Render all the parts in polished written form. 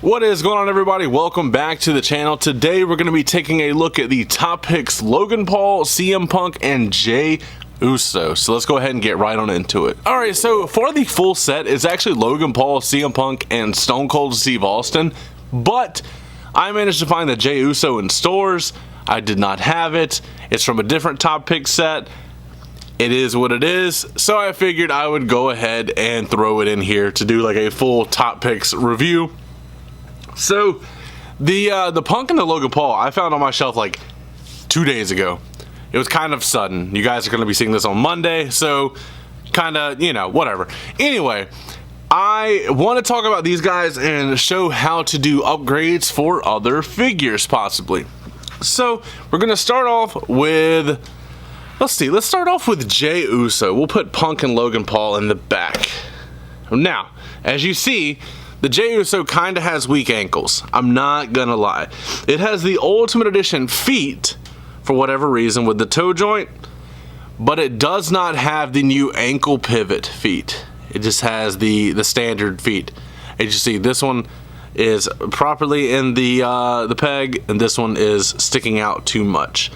What is going on, everybody? Welcome back to the channel. Today we're going to be taking a look at the top picks: Logan Paul, CM Punk, and Jey Uso. So let's go ahead and get right on into it. Alright, so for the full set, it's actually Logan Paul, CM Punk, and Stone Cold Steve Austin. But I managed to find the Jey Uso in stores. I did not have it. It's from a different top pick set. It is what it is. So I figured I would go ahead and throw it in here to do like a full top picks review. So the Punk and the Logan Paul I found on my shelf like 2 days ago. It was kind of sudden. You guys are going to be seeing this on Monday, so kind of, you know, whatever. Anyway, I want to talk about these guys and show how to do upgrades for other figures possibly. So we're going to start off with, let's start off with Jey Uso. We'll put Punk and Logan Paul in the back. Now, as you see, the Jey Uso kind of has weak ankles. I'm not gonna lie. It has the Ultimate Edition feet, for whatever reason, with the toe joint, but it does not have the new ankle pivot feet. It just has the standard feet. As you see, this one is properly in the peg, and this one is sticking out too much.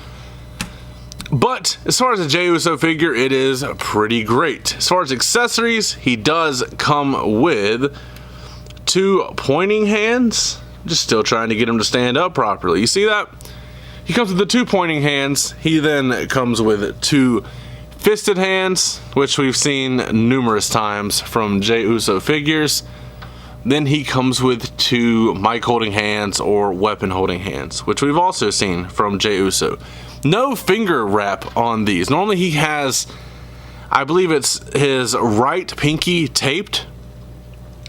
But as far as the Jey Uso figure, it is pretty great. As far as accessories, he does come with two pointing hands. Just still trying to get him to stand up properly. You see that? He comes with the two pointing hands. He then comes with two fisted hands, which we've seen numerous times from Jey Uso figures. Then he comes with two mic holding hands or weapon holding hands, which we've also seen from Jey Uso. No finger wrap on these. Normally he has, I believe it's his right pinky taped.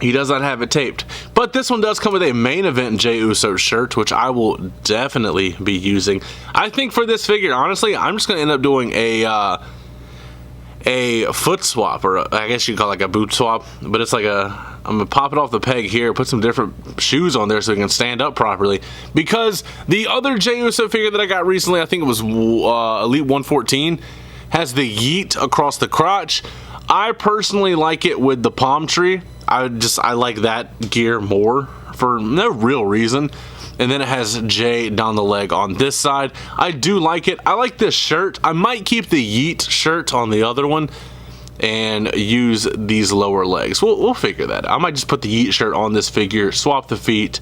He does not have it taped, but this one does come with a main event Jey Uso shirt, which I will definitely be using. I think for this figure, honestly, I'm just going to end up doing a foot swap, or I guess you call it like a boot swap, but it's like I'm going to pop it off the peg here, put some different shoes on there so he can stand up properly, because the other Jey Uso figure that I got recently, I think it was Elite 114, has the yeet across the crotch. I personally like it with the palm tree. I like that gear more for no real reason. And then it has Jey down the leg on this side. I do like it. I like this shirt. I might keep the yeet shirt on the other one and use these lower legs. We'll figure that out. I might just put the yeet shirt on this figure, swap the feet,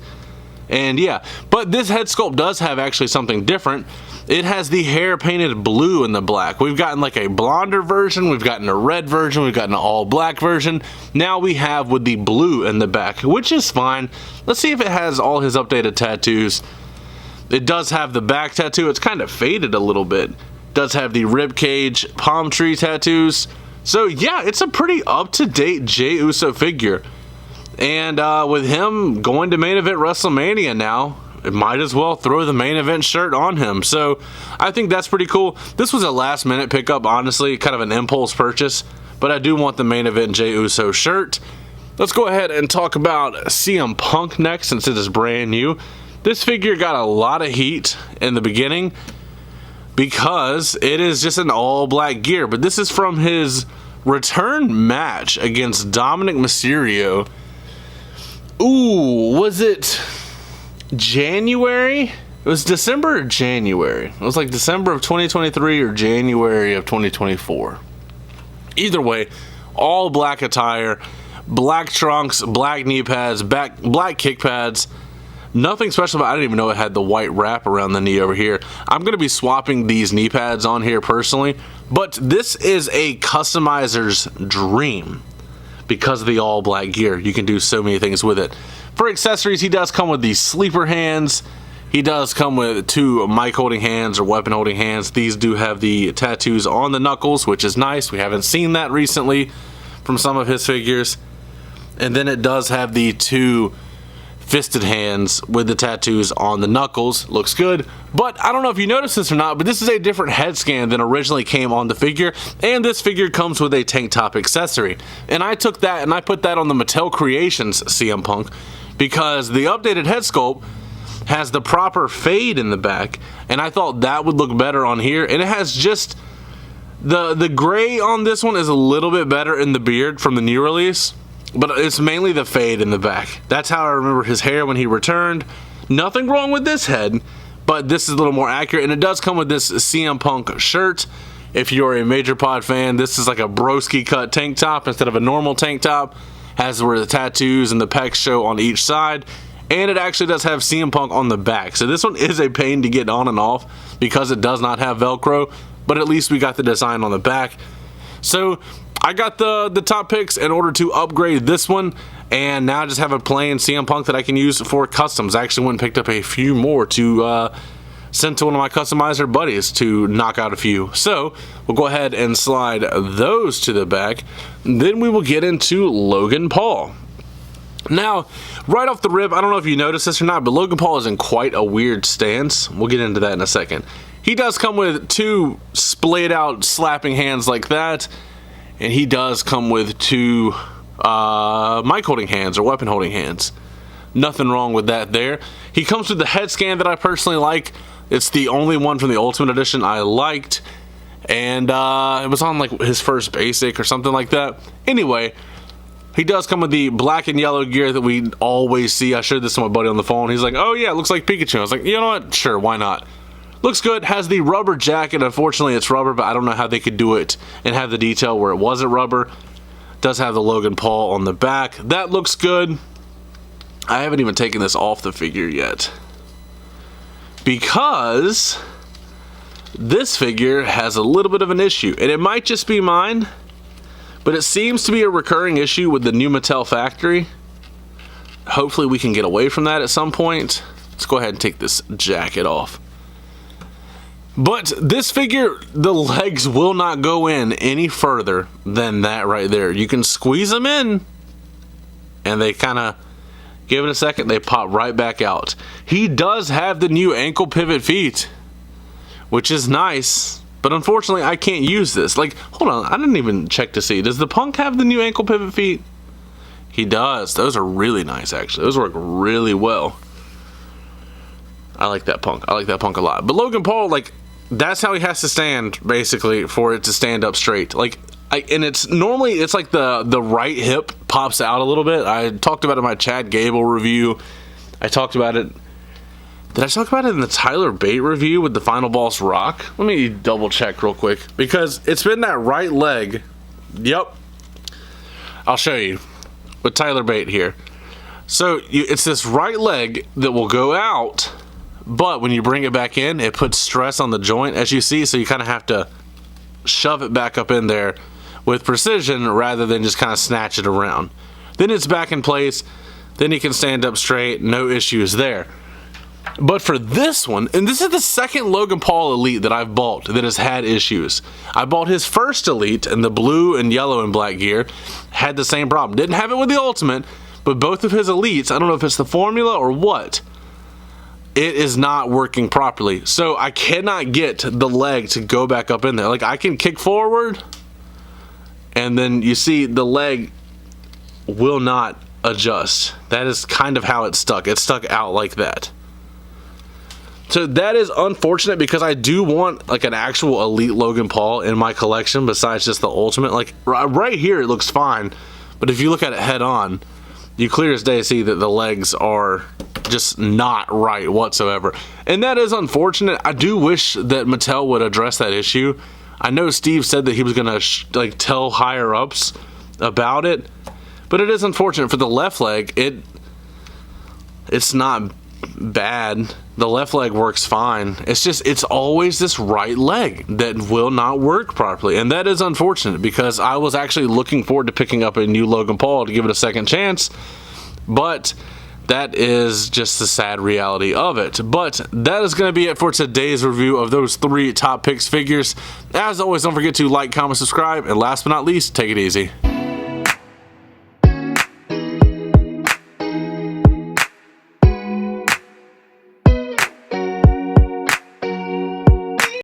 and yeah. But this head sculpt does have actually something different. It has the hair painted blue in the black. We've gotten like a blonder version, we've gotten a red version, we've gotten an all black version. Now we have with the blue in the back, which is fine. Let's see if it has all his updated tattoos. It does have the back tattoo. It's kind of faded a little bit. It does have the rib cage, palm tree tattoos. So yeah, it's a pretty up-to-date Jey Uso figure. And with him going to main event WrestleMania now, it might as well throw the main event shirt on him. So I think that's pretty cool. This was a last minute pickup, honestly, kind of an impulse purchase, but I do want the main event Jey Uso shirt. Let's go ahead and talk about CM Punk next, since it is brand new. This figure got a lot of heat in the beginning because it is just an all black gear, but this is from his return match against Dominic Mysterio. Ooh, was it January? It was December or January. It was like December of 2023 or January of 2024. Either way, all black attire, black trunks, black knee pads, black kick pads. Nothing special about it. I didn't even know it had the white wrap around the knee over here. I'm going to be swapping these knee pads on here personally, but this is a customizer's dream because of the all black gear. You can do so many things with it. For accessories, he does come with these sleeper hands. He does come with two mic holding hands or weapon holding hands. These do have the tattoos on the knuckles, which is nice. We haven't seen that recently from some of his figures. And then it does have the two fisted hands with the tattoos on the knuckles. Looks good. But I don't know if you noticed this or not, but this is a different head scan than originally came on the figure, and this figure comes with a tank top accessory. And I took that and I put that on the Mattel Creations CM Punk because the updated head sculpt has the proper fade in the back, and I thought that would look better on here. And it has just the gray on this one is a little bit better in the beard from the new release. but it's mainly the fade in the back. That's how I remember his hair when he returned. Nothing wrong with this head, but this is a little more accurate, and it does come with this CM Punk shirt. If you're a Major Pod fan, this is like a broski cut tank top instead of a normal tank top. Has where the tattoos and the pecs show on each side, and it actually does have CM Punk on the back. So this one is a pain to get on and off because it does not have Velcro, but at least we got the design on the back. So I got the top picks in order to upgrade this one, and now I just have a plain CM Punk that I can use for customs. I actually went and picked up a few more to send to one of my customizer buddies to knock out a few. So we'll go ahead and slide those to the back. Then we will get into Logan Paul. Now, right off the rip, I don't know if you noticed this or not, but Logan Paul is in quite a weird stance. We'll get into that in a second. He does come with two splayed out slapping hands like that, and he does come with two mic holding hands or weapon holding hands. Nothing wrong with that there. He comes with the head scan that I personally like. It's the only one from the Ultimate Edition I liked, and it was on like his first basic or something like that. Anyway, he does come with the black and yellow gear that we always see. I showed this to my buddy on the phone. He's like, oh yeah, it looks like Pikachu. I was like, you know what? Sure, why not? Looks good. Has the rubber jacket. Unfortunately, it's rubber, but I don't know how they could do it and have the detail where it wasn't rubber. Does have the Logan Paul on the back. That looks good. I haven't even taken this off the figure yet, because this figure has a little bit of an issue, and it might just be mine, but it seems to be a recurring issue with the new Mattel factory. Hopefully we can get away from that at some point. Let's go ahead and take this jacket off. But this figure, the legs will not go in any further than that right there. You can squeeze them in, and they kind of give it a second, they pop right back out. He does have the new ankle pivot feet, which is nice, but unfortunately I can't use this. Like, hold on, I didn't even check to see. Does the Punk have the new ankle pivot feet? He does. Those are really nice, actually. Those work really well. I like that Punk. I like that Punk a lot. But Logan Paul, like, that's how he has to stand, basically, for it to stand up straight. Like, and it's normally, it's like the right hip pops out a little bit. I talked about it in my Chad Gable review. I talked about it. Did I talk about it in the Tyler Bate review with the Final Boss Rock? Let me double check real quick, because it's been that right leg. Yep. I'll show you with Tyler Bate here. So it's this right leg that will go out, but when you bring it back in, it puts stress on the joint, as you see. So you kind of have to shove it back up in there with precision rather than just kind of snatch it around. Then it's back in place. Then he can stand up straight. No issues there. But for this one, and this is the second Logan Paul Elite that I've bought that has had issues. I bought his first Elite in the blue and yellow and black gear. Had the same problem. Didn't have it with the Ultimate, but both of his Elites, I don't know if it's the formula or what, it is not working properly. So I cannot get the leg to go back up in there. Like, I can kick forward, and then you see the leg will not adjust. That is kind of how it's stuck. It's stuck out like that. So that is unfortunate, because I do want like an actual Elite Logan Paul in my collection besides just the Ultimate. Like right here it looks fine, but if you look at it head on, you clear as day see that the legs are just not right whatsoever. And that is unfortunate. I do wish that Mattel would address that issue. I know Steve said that he was gonna like tell higher ups about it, but it is unfortunate. For the left leg, it's not bad. The left leg works fine. It's just, it's always this right leg that will not work properly, and that is unfortunate, because I was actually looking forward to picking up a new Logan Paul to give it a second chance, but that is just the sad reality of it. But that is going to be it for today's review of those 3 top picks figures. As always, don't forget to like, comment, subscribe, and last but not least, take it easy.